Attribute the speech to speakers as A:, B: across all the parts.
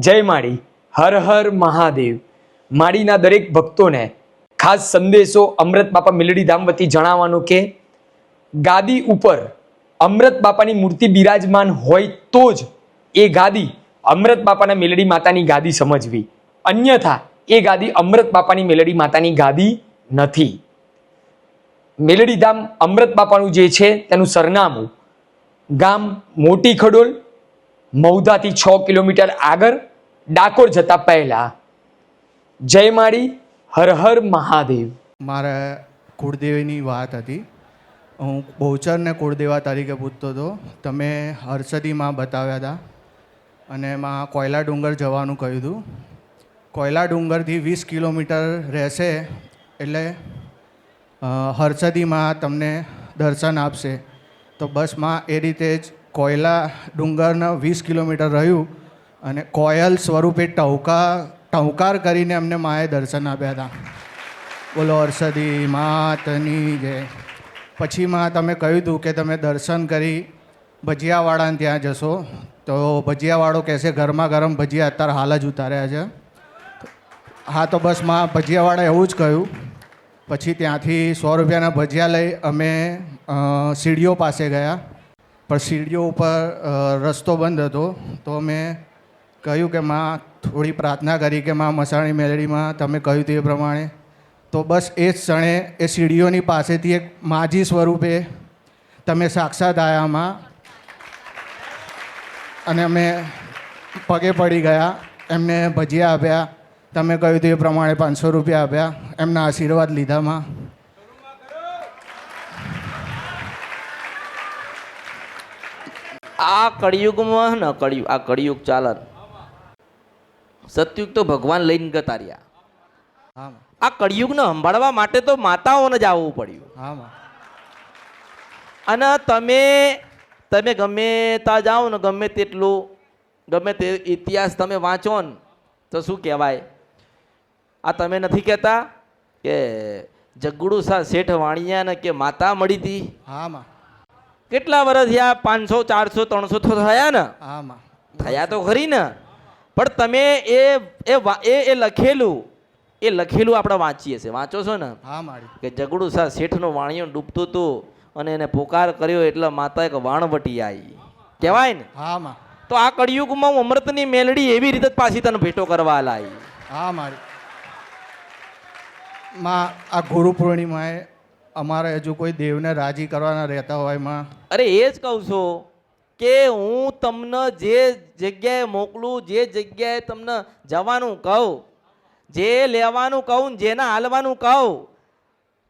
A: જય માળી, હર હર મહાદેવ. માળીના દરેક ભક્તોને ખાસ સંદેશો અમૃત બાપા મેલડી ધામ વતી જણાવવાનું કે ગાદી ઉપર અમૃત બાપાની મૂર્તિ બિરાજમાન હોય તો જ એ ગાદી અમૃત બાપાના મેલડી માતાની ગાદી સમજવી, અન્યથા એ ગાદી અમૃત બાપાની મેલડી માતાની ગાદી નથી. મેલડી ધામ અમૃત બાપાનું જે છે તેનું સરનામું ગામ મોટી ખડોલ, મૌધાથી 6 કિલોમીટર આગળ, ડાકોર જતા પહેલા. જય માળી, હર હર મહાદેવ.
B: મારા કુળદેવીની વાત હતી. હું બહુચરને કુળદેવા તરીકે પૂછતો હતો. તમે હર્ષદીમાં બતાવ્યા હતા અને એમાં કોયલા ડુંગર જવાનું કહ્યું હતું. કોયલા ડુંગરથી 20 કિલોમીટર રહેશે એટલે હર્ષદીમાં તમને દર્શન આપશે. તો બસમાં એ રીતે જ કોયલા ડુંગરના 20 કિલોમીટર રહ્યું અને કોયલ સ્વરૂપે ટહુકાર કરીને અમને માએ દર્શન આપ્યા હતા. બોલો હર્ષદી માતની જય. પછીમાં તમે કહ્યું હતું કે તમે દર્શન કરી ભજીયાવાળાને ત્યાં જશો. તો ભજીયાવાળો કહેશે ગરમા ગરમ ભજીયા અત્યારે હાલ જ ઉતાર્યા છે. હા, તો બસ માં ભજીયાવાળા એવું જ કહ્યું. પછી ત્યાંથી 100 રૂપિયાના ભજીયા લઈ અમે સીડીઓ પાસે ગયા. પણ સીડીઓ ઉપર રસ્તો બંધ હતો. તો મેં કહ્યું કે માં થોડી પ્રાર્થના કરી કે માં મસાણી મેલડીમાં તમે કહ્યું તે પ્રમાણે. તો બસ એ જ ક્ષણે એ સીડીઓની પાસેથી એક માજી સ્વરૂપે તમે સાક્ષાત આવ્યા માં, અને અમે પગે પડી ગયા. એમને ભજીયા આપ્યા, તમે કહ્યું તે પ્રમાણે 500 રૂપિયા આપ્યા. એમના આશીર્વાદ લીધામાં
C: આ કળિયુગમાં ને આ કળિયુગ ચાલન સતયુગ તો ભગવાન લઈને ગતા રહ્યા.
B: હા,
C: આ કળિયુગને સંભાળવા માટે તો માતાઓને જ આવવું પડ્યું.
B: હા.
C: અને તમે ગમે ત્યાં જાઓ ને, ગમે તેટલું ગમે તે ઇતિહાસ તમે વાંચો ને તો શું કહેવાય, આ તમે નથી કહેતા કે જગડુ શેઠ વાણિયાને કે માતા મળી હતી.
B: હા માં.
C: કેટલા વર્ષ થયા? 500 400 300 તો થયા ને.
B: હા માં.
C: થયા તો ખરી ને. પણ તમે એ લખેલું આપણે વાંચીએ છીએ, વાંચો છો ને.
B: હા મારી.
C: કે જગડુ શેઠનું વાણિયું ડૂબતું હતું અને એને પોકાર કર્યો એટલે માતા એક વાણવટી આવી કહેવાય ને.
B: હા માં.
C: તો આ કળિયુગમાં હું અમૃતની મેલડી એવી રીતે જ પાછી તને ભેટો કરવા લાવી.
B: હા મારી. માં આ ગુરુ પૂર્ણિમાએ અમારે હજુ કોઈ દેવને રાજી કરવાના રહેતા હોય માં.
C: અરે એ જ કહું છું કે હું તમને જે જગ્યાએ મોકલું, જે જગ્યાએ તમને જવાનું કહું, જે લેવાનું કહું, જેના હાલવાનું કહું,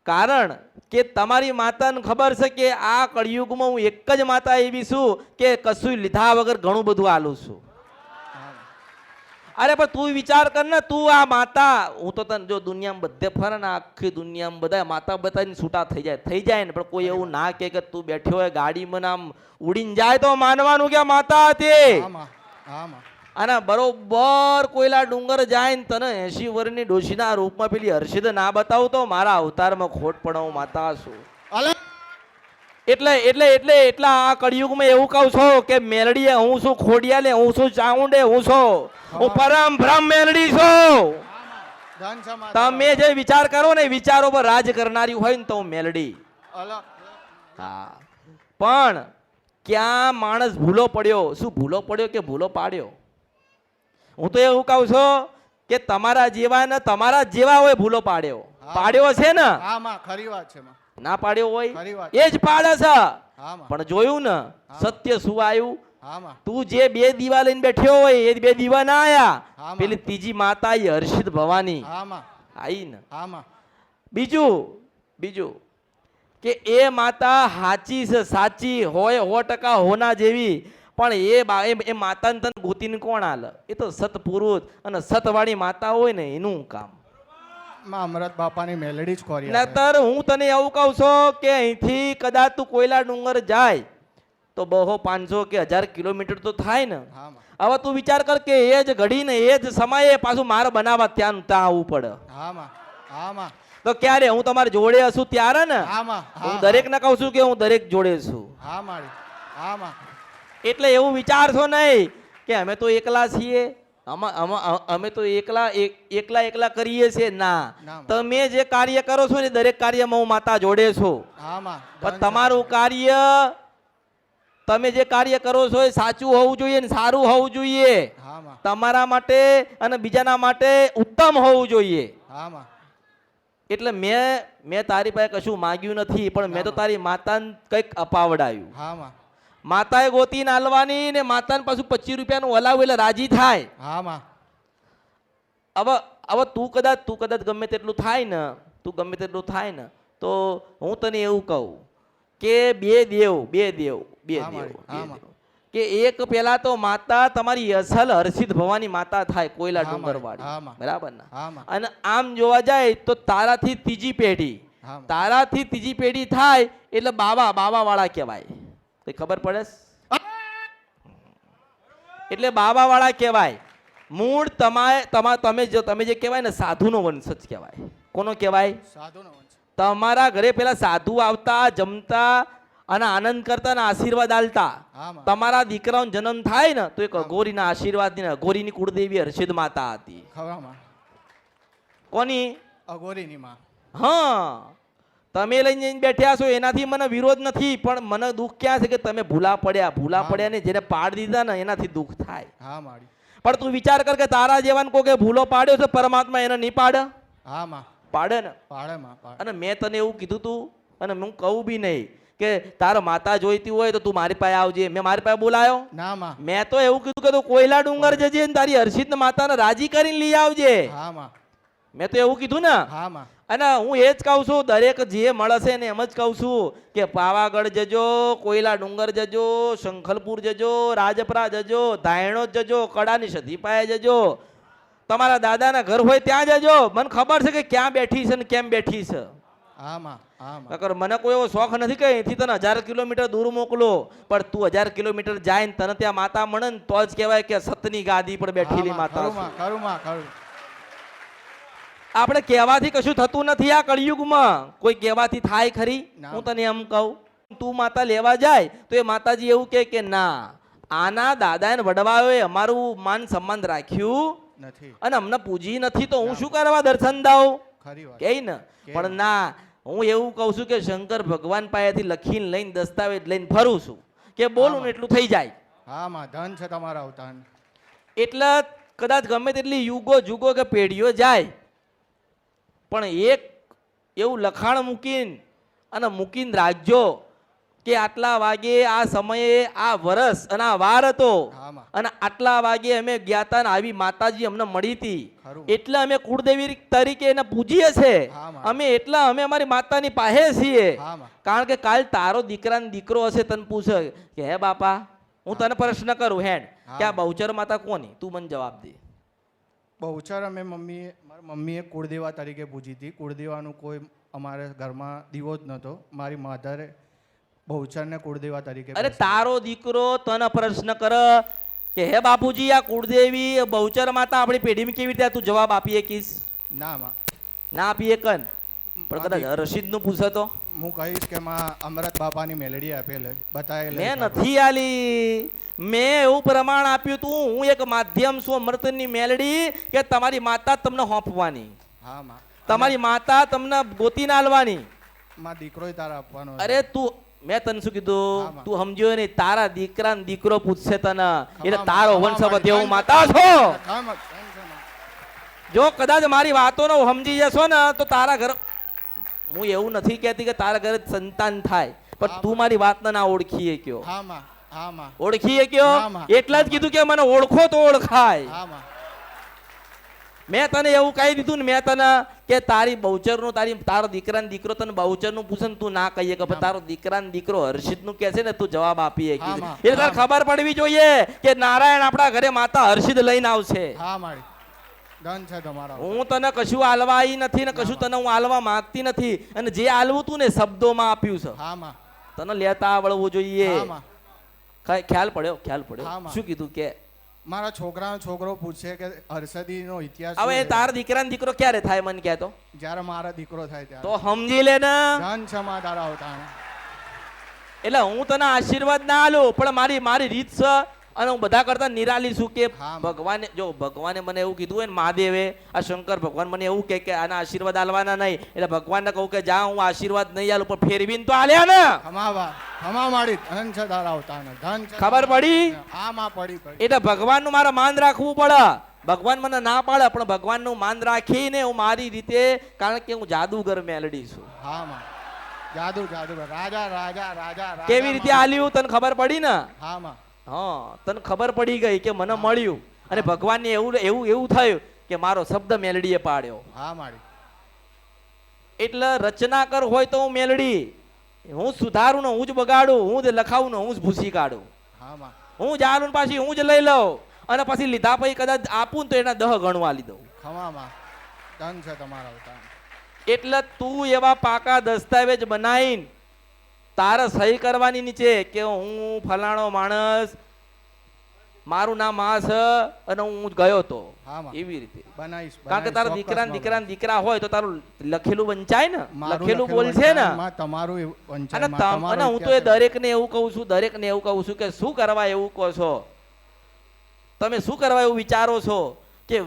C: કારણ કે તમારી માતાને ખબર છે કે આ કળિયુગમાં હું એક જ માતા એવી છું કે કશું લીધા વગર ઘણું બધું હાલું છું. અરે પણ તું વિચાર કર ને, તું આ માતા, હું તો તને જો દુનિયામાં બધે ફરે ને, આખી દુનિયામાં બધા માતા બતાવીને છૂટા થઈ જાય ને. પણ કોઈ એવું ના કે તું બેઠ્યો હોય ગાડીમાં આમ ઉડીને જાય તો માનવાનું કે માતા હતી. અને બરોબર કોયલા ડુંગર જાય ને તને 80 વર્ષની ડોશીના રૂપમાં પેલી હર્ષિદ ના બતાવું તો મારા અવતારમાં ખોટ પડે, હું માતા છું. એટલે આ કળિયુગમાં એવું કહું છું કે મેલડીએ હું છું, ખોડિયાલે હું છું, ચાઉંડે હું છું, હું પરમ બ્રહ્મ મેલડી છું. તમે જે વિચાર કરો ને, વિચારો પર રાજ કરનારી હોય ને તો હું મેલડી. હા, પણ ક્યાં માણસ ભૂલો પડ્યો? શું ભૂલો પડ્યો કે ભૂલો પાડ્યો? હું તો એવું કહું છું કે તમારા જેવા હોય ભૂલો પાડ્યો છે ને.
B: ખરી વાત છે.
C: ના પાડ્યો હોય એ જ પાડે છે. પણ જોયું ને સત્ય શું આવ્યું? તું જે 2 દીવા લઈને બેઠ્યો હોય એ 2 દીવા ના આયા, પેલી ત્રીજી માતા હર્ષિદ ભવાની આઈ ને. બીજું કે એ માતા સાચી છે, સાચી હોય 100% હોના જેવી. પણ એ માતાને તને ગોતીને કોણ હાલે? એ તો સતપુરુષ અને સતવાળી માતા હોય ને એનું કામ.
B: અમૃત બાપાની મેલડી જ ખોરી.
C: નતર હું તને એવું કહું છું કે અહીંથી કદાચ તું કોયલા ડુંગર જાય તો 200 500 કે 1000 કિલોમીટર તો થાય ને. હવે તું વિચાર કર કે એ જ ઘડી ને એ જ સમયે પાછું મારે બનાવવા ત્યાં આવવું પડે. તો ક્યારે હું તમારી જોડે હશું ત્યારે ને. હું દરેક ને કહું છું કે હું દરેક જોડે છું. એટલે એવું વિચારશો નહીં કે અમે તો એકલા છીએ, અમે તો એકલા કરીએ છીએ ના.
B: ના.
C: તમે જે કાર્ય કરો છો ને દરેક કાર્યમાં હું માતા જોડે છું.
B: હા માં.
C: પણ તમારું કાર્ય તમે જે કાર્ય કરો છો એ સાચું હોવું જોઈએ ને સારું હોવું જોઈએ.
B: હા માં.
C: તમારા માટે અને બીજાના માટે ઉત્તમ હોવું જોઈએ.
B: હા માં.
C: એટલે મેં તારી પાસે કશું માંગ્યું નથી, પણ મેં તો તારી માતાને કંઈક અપાવડાયું.
B: હા માં.
C: માતાએ ગોતીને આલવાની ને માતાને પાછું 25 રૂપિયાનું હલાવું એટલે રાજી થાય.
B: હા માં.
C: હવે તું કદાચ ગમે તેટલું થાય ને તો હું તને એવું કહું કે બે દેવ કે એક પેલા તો માતા તમારી અસલ હર્ષિત ભવાની માતા થાય કોયલા
B: હા માં.
C: ડુંગરવાળી.
B: હા માં.
C: બરાબર ને?
B: હા માં.
C: અને આમ જોવા જાય તો તારાથી ત્રીજી પેઢી થાય એટલે બાવા વાળા કહેવાય. કઈ ખબર પડે? એટલે બાવા વાળા કહેવાય. મૂળ તમે જે કહેવાય ને સાધુનો વંશજ કહેવાય. કોનો કહેવાય?
B: સાધુનો વંશ.
C: તમારા ઘરે પેલા સાધુ આવતા, જમતા અને આનંદ કરતા અને આશીર્વાદ આલતા.
B: હા માં.
C: તમારા દીકરાનો જન્મ થાય ને તો એક અઘોરીના આશીર્વાદ ને અઘોરીની કુળદેવી હર્ષિદ માતા હતી.
B: ખવા માં.
C: કોની?
B: અઘોરીની માં.
C: હા, તમે લઈને બેઠ્યા છો એનાથી મને વિરોધ નથી, પણ મને દુઃખ ક્યાં છે કે તમે ભૂલા પડ્યા ને જેને પાડ દીધા ને એનાથી દુઃખ થાય.
B: હા માડી.
C: પણ તું વિચાર કર કે તારા જેવાને કોકે ભૂલો પાડ્યો છે, પરમાત્મા એને નહીં પાડે?
B: હા માં.
C: પાડે ને.
B: પાડે માં. પાડે.
C: અને મેં તને એવું કીધું તું અને હું કહું બી નહીં કે તારા માતા જોઈતી હોય તો તું મારી પાસે આવજે. મેં મારી પાસે બોલાયો
B: ના માં.
C: મેં તો એવું કીધું કે તું કોયલા ડુંગર જજે ને તારી હર્ષિત માતાને રાજી કરીને લઈ આવજે.
B: હા માં.
C: મેં તો એવું કીધું ને.
B: હા માં.
C: અને હું એ જ કહું છું, દરેક જે મળશે ને એમ જ કહું છું કે પાવાગઢ જજો, કોયલા ડુંગર જજો, શંખલપુર જજો, રાજપરા જજો, ધાયણો જજો, કડાની સધી પાસે જજો, તમારા દાદાના ઘર હોય ત્યાં જજો. મને ખબર છે કે ક્યાં બેઠી છે ને કેમ બેઠી છે.
B: હા માં. હા માં.
C: નકર મને કોઈ એવો શોખ નથી કે અહીંથી તને 1000 કિલોમીટર દૂર મોકલો, પણ તું 1000 કિલોમીટર જાય ને તને ત્યાં માતા મળે ને તો જ કહેવાય કે સતની ગાદી પર બેઠેલી માતા
B: ખરું
C: છે.
B: માં. ખરું માં. ખરું.
C: આપણે કહેવાથી કશું થતું નથી આ કળિયુગમાં. કોઈ કહેવાથી થાય ખરી?
B: ના.
C: હું તને એમ કહું, તું માતા લેવા જાય તો એ માતાજી એવું કે ના, આના દાદાને વડવાઓએ અમારું માન સન્માન રાખ્યું
B: નથી.
C: અને અમને પૂજી નથી તો હું શું કરવા દર્શન દઉં?
B: ખરી વાત.
C: કે ને. પણ ના, હું એવું કહું છું કે શંકર ભગવાન પાસેથી લખીને લઈને દસ્તાવેજ લઈને ફરું છું કે બોલું ને એટલું થઈ જાય.
B: હા માં. ધન છે તમારા અવતાર.
C: એટલે કદાચ ગમે તેટલી યુગો કે પેઢીઓ જાય પણ એક એવું લખાણ મૂકીને રાખજો કે આટલા વાગે આ સમયે આ વરસ અને આ વાર હતો
B: હા માં.
C: અને આટલા વાગે અમે ગયા હતા ને આવી માતાજી અમને મળી હતી
B: ખરું.
C: એટલે અમે કુળદેવી તરીકે એને પૂજીએ છીએ.
B: હા માં.
C: અમે અમારી માતાની પાસે છીએ.
B: હા માં.
C: કારણ કે કાલ તારો દીકરો હશે તને પૂછે કે હે બાપા, હું તને પ્રશ્ન કરું હેડ કે આ બહુચર માતા કોની? તું મને જવાબ દે.
B: બહુચર અમે મારી મમ્મીએ કુળદેવા તરીકે પૂજી હતી. કુળદેવાનું કોઈ અમારે ઘરમાં દીવો જ નહોતો. મારી માધરે બહુચરને કુળદેવા તરીકે.
C: અરે તારો દીકરો તને પ્રશ્ન કર કે હે બાપુજી, આ કુળદેવી બહુચર માતા આપણી પેઢીમાં કેવી રીતે? તું જવાબ આપી શકીશ?
B: ના માં.
C: ના આપી શકન. પણ કદાચ રશીદ નું પૂછે તો
B: હું કહીશ કે માં અમરત બાપાની મેલડી આપેલ બતાવેલ.
C: મેં નથી આલી. મેં એવું પ્રમાણ આપ્યું તું, હું એક માધ્યમ છું અમૃતની મેલડી કે તમારી માતા તમને હોંપવાની.
B: હા માં.
C: તમારી માતા તમને ગોતીને આલવાની.
B: માં દીકરો તારા આપવાનો.
C: અરે તું, મેં તને શું કીધું?
B: હા, માં.
C: તું સમજ્યો નહીં. તારા દીકરો પૂછશે તને એટલે
B: ખમા,
C: તારો
B: ખમા,
C: વંશ
B: માં.
C: વધે હું માતા છો.
B: હા માં. ધન છે માં.
C: જો કદાચ મારી વાતોનો સમજી જશો ને તો તારા ઘર, હું એવું નથી કહેતી કે તારા ઘરે સંતાન થાય, પણ
B: હા,
C: તું મારી વાતને ના ઓળખીએ કયો.
B: હા માં. હા માં.
C: ઓળખીએ કયો
B: હા, માં.
C: એટલા જ કીધું કે મને ઓળખો તો ઓળખાય.
B: હા માં.
C: મેં તને એવું કહી દીધું ને, મેં તને કે તારી બહુચરનું તારો દીકરો તને બહુચરનું પૂછે ને તું ના કહીએ કે ભાઈ તારો દીકરો હર્ષિતનું કહે છે ને તું જવાબ આપીએ.
B: હા, માં.
C: એટલે તારે ખબર પડવી જોઈએ કે નારાયણ આપણા ઘરે માતા હર્ષિત લઈને આવશે.
B: હા મારી. ધન છે તમારા.
C: હું તને કશું આલવા આવી નથી ને કશું તને હું આલવા માંગતી નથી. અને જે આલવું તું ને શબ્દોમાં આપ્યું છે.
B: હા માં.
C: તને લેતા આવડવું જોઈએ.
B: હા માં.
C: ખ્યાલ પડ્યો?
B: હા, માં.
C: શું કીધું કે
B: મારા છોકરાનો છોકરો પૂછે કે હર્ષદીનો ઇતિહાસ
C: હવે
B: શું છે?
C: તારા દીકરાનો દીકરો ક્યારે થાય મને કહેતો?
B: જ્યારે મારા દીકરો થાય ત્યારે.
C: તો સમજી લે ને.
B: ધન છે માં તારા અવતાર.
C: એટલે હું તને આશીર્વાદ ના આલું, પણ મારી રીત છે અને હું બધા કરતા નિરાલી છું કે
B: હા.
C: ભગવાને જો ભગવાને મને એવું કીધું હોય ને મહાદેવે આ શંકર ભગવાન મને એવું કે આના આશીર્વાદ આલવાના નહીં એટલે ભગવાનને કહું કે જા હું આશીર્વાદ નહીં આલું પણ ફેરવીને તો આલ્યા ને
B: ખમા માડી ધન છે ધરાવતા ને ધન છે
C: ખબર પડી
B: આમાં પડી
C: એટલે ભગવાનનું મારે માન રાખવું પડે ભગવાન મને ના પાડે પણ ભગવાનનું માન રાખીને હું મારી રીતે કારણ કે હું જાદુગર મેલડી છું
B: હા માં જાદુ રાજા રાજા રાજા
C: કેવી રીતે આલ્યું તને ખબર પડી ને
B: હા માં
C: હા તને ખબર પડી ગઈ કે મને મળ્યું અને ભગવાનને એવું એવું એવું થયું કે મારો શબ્દ મેલડીએ પાડ્યો
B: હા માડી
C: એટલે રચનાકર હોય તો હું મેલડી હું સુધારું ને હું જ બગાડું હું જ લખાવું ને હું જ ભૂસી કાઢું
B: હા માં
C: હું જ આલું ને પાછી હું જ લઈ લઉં અને પછી લીધા પછી કદાચ આપું ને તો એના 10 ગણવા લીધો
B: ખમા માં ધન છે તમારા અવતાર
C: એટલે તું એવા પાકા દસ્તાવેજ બનાવીને તારે સહી કરવાની નીચે કે હું ફલાણો માણસ મારું નામ આ છે અને હું ગયો તો
B: હા માં
C: એવી રીતે
B: બનાવીશ
C: કારણ કે તારા દીકરા હોય તો તારું લખેલું વંચાય ને
B: મારું
C: લખેલું બોલશે ને
B: માં તમારું એવું વંચાય
C: અને
B: માં, તમારો
C: અને હું તો એ
B: ઇતિહાસ.
C: દરેકને એવું કહું છું કે શું કરવા એવું કહો છો તમે શું કરવા એવું વિચારો છો કે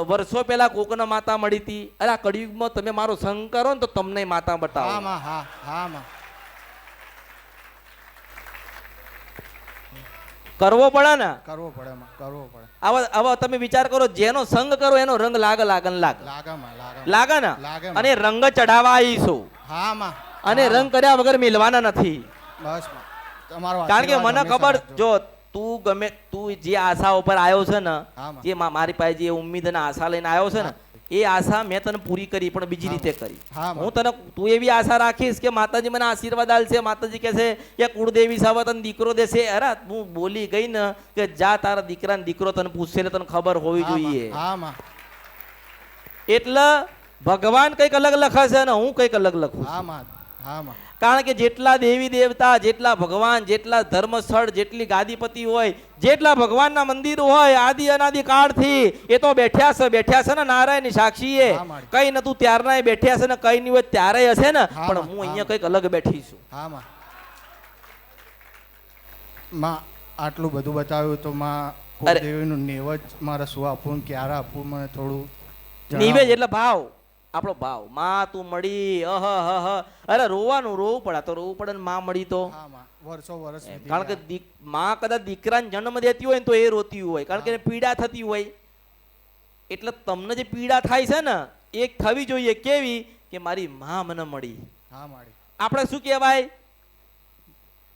C: વર્ષો પહેલા કોકના માતા મળી હતી અરે આ કળિયુગમાં તમે મારો સંગ કરો ને તો તમને માતા
B: હા
C: બતાવો
B: માં હા માં
C: કરવો પડે ને
B: કરવો પડે માં કરવો પડે
C: આવા તમે વિચાર કરો જેનો સંગ કરો એનો રંગ લાગે ને લાગે
B: લાગે માં
C: લાગે ને
B: લાગે માં.
C: અને રંગ ચડાવવા આવીશું
B: હા માં
C: અને રંગ કર્યા વગર મિલવાના નથી
B: બસ માં તમારો
C: કારણ કે
B: આશીર્વાદ
C: મને
B: હંમેશા
C: ખબર
B: રાખજો.
C: જો તું જે આશા ઉપર આવ્યો છે ને
B: હા માં.
C: જે મારી પાસે જે ઉમ્મીદ અને આશા લઈને આવ્યો છે ને એ આશા મેં તને પૂરી કરી પણ બીજી રીતે કરી
B: હા માં.
C: હું તને તું એવી આશા રાખીશ કે માતાજી મને આશીર્વાદ આલશે માતાજી કહેશે કે કુળદેવી સાવ તને દીકરો દેશે અરે હું બોલી ગઈ ને કે જા તારા દીકરાને દીકરો તને પૂછશે એટલે તને ખબર હોવી
B: હા માં.
C: જોઈએ
B: હા માં
C: એટલે ભગવાન કંઈક અલગ લખે છે અને હું કંઈક અલગ લખું છું.
B: હા માં હા માં
C: કારણ કે જેટલા દેવી દેવતા જેટલા ભગવાન જેટલા ધર્મસ્થળ જેટલી ગાદીપતિ હોય જેટલા ભગવાનના મંદિર હોય આદિ અનાદિ કાળથી એ તો બેઠ્યા છે ને નારાયણની સાક્ષીએ
B: હા, માળી.
C: કઈ નતું ત્યારના બેઠ્યા છે ને કઈ નહીં હોય ત્યારે હશે ને
B: હા,
C: પણ
B: માં,
C: હું
B: હા,
C: અહીંયા કંઈક અલગ બેઠી છું
B: હા માં આટલું બધું બતાવ્યું તો માં કુળદેવીનું નેવજ મારે શું આપવું ને ક્યારે આપવું મને થોડું જણાવો.
C: નિવેજ એટલે ભાવ આપણો ભાવ માં તું મળી અરે રોવું પડે તો રોવું પડે ને માં મળી તો
B: હા માં વર્ષો વર્ષ વીતી
C: કારણ કે
B: ગયા.
C: માં કદાચ દીકરાને જન્મ દેતી હોય ને તો એ રોતી હોય કારણ કે એને પીડા થતી હોય એટલે તમને જે પીડા થાય છે ને એ થવી જોઈએ કેવી કે મારી માં મને મળી
B: હા માડી
C: આપણે શું કહેવાય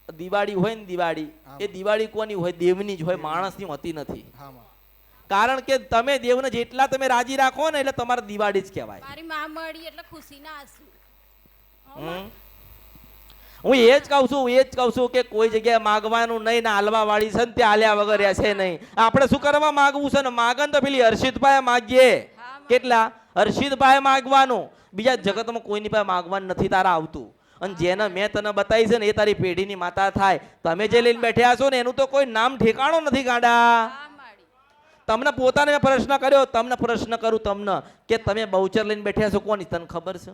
C: દિવાળી હોય ને દિવાળી
B: હા.
C: એ દિવાળી કોની હોય દેવની જ હોય માણસની હોતી નથી
B: હા માં
C: કારણ કે તમે દેવને જેટલા તમે રાજી રાખો ને એટલે તમારે દિવાળી જ કહેવાય
D: મારી માં મળી એટલે ખુશીના આંસુ
C: હમ. હું એ જ કહું છું કે કોઈ જગ્યાએ માગવાનું નહીં ને હાલવા વાળી છે ને તે હાલ્યા વગર રહેશે નહીં આપણે શું કરવા માગવું છે ને માગન તો પેલી હર્ષિતભાઈ માગીએ કેટલા હર્ષિતભાઈ માગવાનું બીજા જગતમાં કોઈની પાસે માગવાનું નથી તારા આવતું અને જેને મેં તને બતાવી છે ને એ તારી પેઢીની માતા થાય તમે જે લઈને બેઠ્યા છો ને એનું તો કોઈ નામ ઠેકાણો નથી ગાંડા
D: હા માડી
C: તમને પોતાને મેં પ્રશ્ન કર્યો તમને પ્રશ્ન કરું તમને કે તમે બહુચર લઈને બેઠ્યા છો કોની તને ખબર છે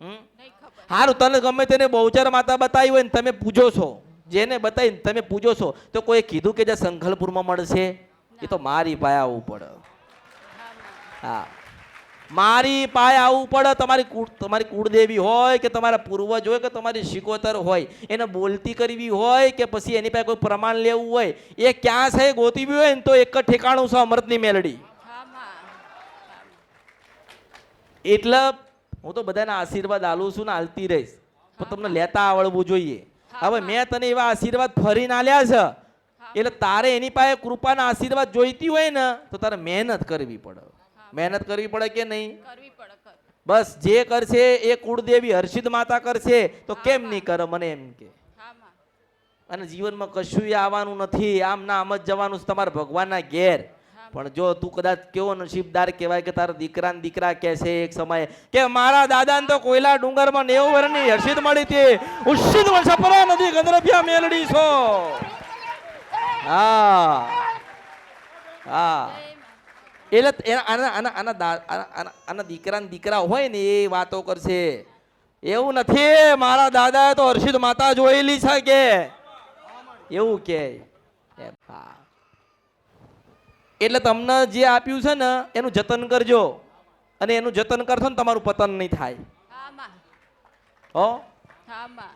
D: નહીં ખબર
C: હારું તને ગમે તેને બહુચર માતા બતાવી હોય ને તમે પૂજો છો જેને બતાવી તમે પૂજો છો તો કોઈ કીધું કે જે સંખલપુરમાં મળશે એ તો મારી પાસે આવવું પડે હા મારી પાસે આવવું પડે તમારી કુળદેવી હોય કે તમારા પૂર્વજ હોય કે તમારી શિકોતર હોય એને બોલતી કરવી હોય કે પછી એની પાસે કોઈ પ્રમાણ લેવું હોય એ ક્યાં છે ગોતવી હોય ને તો એક જ ઠેકાણું છે અમૃતની મેલડી
D: હા માં
C: એટલે હું તો બધાના આશીર્વાદ આલું છું ને આલતી રહીશ પણ તમને લેતા આવડવું જોઈએ હવે મેં તને એવા આશીર્વાદ ફરીને આલ્યા છે એટલે તારે એની પાસે કૃપાના આશીર્વાદ જોઈતી હોય ને તો તારે મહેનત કરવી પડે મહેનત કરવી પડે કે નહીં
D: કરવી પડે કર
C: બસ જે કરશે એ કુળદેવી હર્ષિદ માતા કરશે તો કેમ નહીં કરે મને એમ કે
D: હા માં
C: અને જીવનમાં કશું આવવાનું નથી આમ ના આમ જ જવાનું છે તમારા ભગવાનના ઘેર પણ જો તું કદાચ કેવો નસીબદાર કહેવાય કે તારા દીકરા કહેશે એક સમયે કે મારા દાદાને તો કોયલા ડુંગરમાં 90 વર્ષની હર્ષિદ મળી હતી ઉષિદ વર્ષપરા નદી ગંધરભ્યા મેલડી છો હા હા એટલે આના દીકરા હોય ને એ વાતો કરશે એવું નથી મારા દાદાએ તો હર્ષિદ માતા જોયેલી છે કે એવું કે હા એટલે તમને જે આપ્યું છે ને એનું જતન કરજો અને એનું જતન કરશો ને તમારું પતન નહીં થાય
D: હા માં
C: હો
D: હા માં